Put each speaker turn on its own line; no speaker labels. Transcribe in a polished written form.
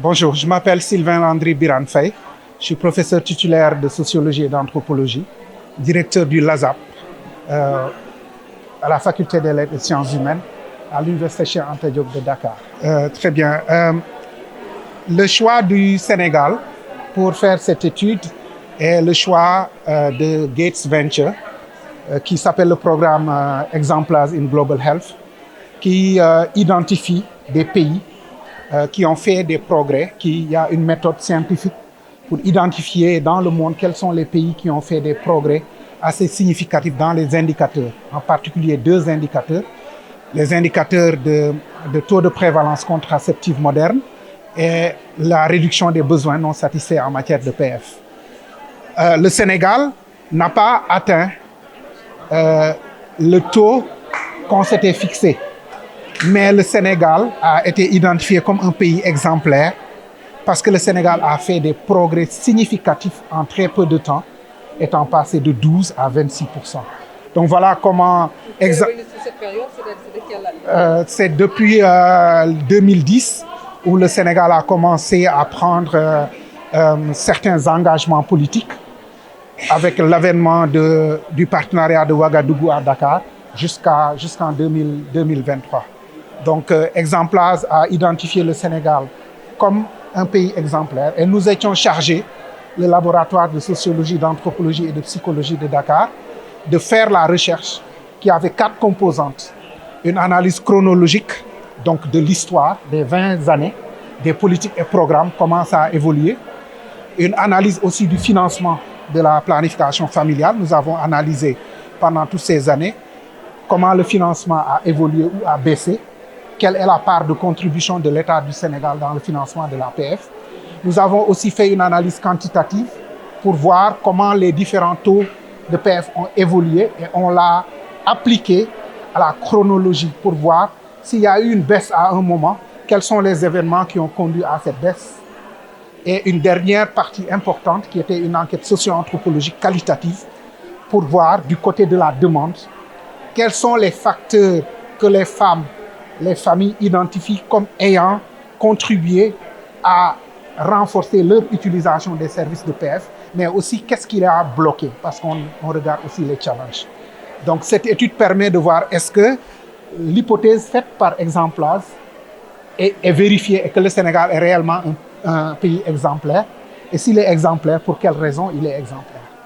Bonjour, je m'appelle Sylvain Landry Biran-Faye. Je suis professeur titulaire de sociologie et d'anthropologie, directeur du LASAP à la faculté des lettres et sciences humaines à l'université Cheikh Anta Diop de Dakar. Très bien. Le choix du Sénégal pour faire cette étude est le choix de Gates Venture, qui s'appelle le programme Exemplars in Global Health, qui identifie des pays qui ont fait des progrès, il y a une méthode scientifique pour identifier dans le monde quels sont les pays qui ont fait des progrès assez significatifs dans les indicateurs, en particulier deux indicateurs, les indicateurs de taux de prévalence contraceptive moderne et la réduction des besoins non satisfaits en matière de PF. Le Sénégal n'a pas atteint le taux qu'on s'était fixé. Mais le Sénégal a été identifié comme un pays exemplaire parce que le Sénégal a fait des progrès significatifs en très peu de temps, étant passé de 12 à 26%. Donc voilà comment...
Cette période, c'est de quelle année?
C'est depuis 2010 où le Sénégal a commencé à prendre certains engagements politiques avec l'avènement du partenariat de Ouagadougou à Dakar jusqu'en 2023. Donc, Exemplars a identifié le Sénégal comme un pays exemplaire et nous étions chargés, le laboratoire de sociologie, d'anthropologie et de psychologie de Dakar, de faire la recherche qui avait 4 composantes. Une analyse chronologique, donc de l'histoire des 20 années, des politiques et programmes, comment ça a évolué. Une analyse aussi du financement de la planification familiale. Nous avons analysé pendant toutes ces années comment le financement a évolué ou a baissé. Quelle est la part de contribution de l'État du Sénégal dans le financement de l'APF. Nous avons aussi fait une analyse quantitative pour voir comment les différents taux de PF ont évolué et on l'a appliqué à la chronologie pour voir s'il y a eu une baisse à un moment, quels sont les événements qui ont conduit à cette baisse. Et une dernière partie importante qui était une enquête socio-anthropologique qualitative pour voir du côté de la demande quels sont les facteurs que les familles identifient comme ayant contribué à renforcer leur utilisation des services de PF, mais aussi qu'est-ce qui les a bloqués, parce qu'on regarde aussi les challenges. Donc cette étude permet de voir est-ce que l'hypothèse faite par Exemplars est vérifiée et que le Sénégal est réellement un pays exemplaire, et s'il est exemplaire, pour quelles raisons il est exemplaire.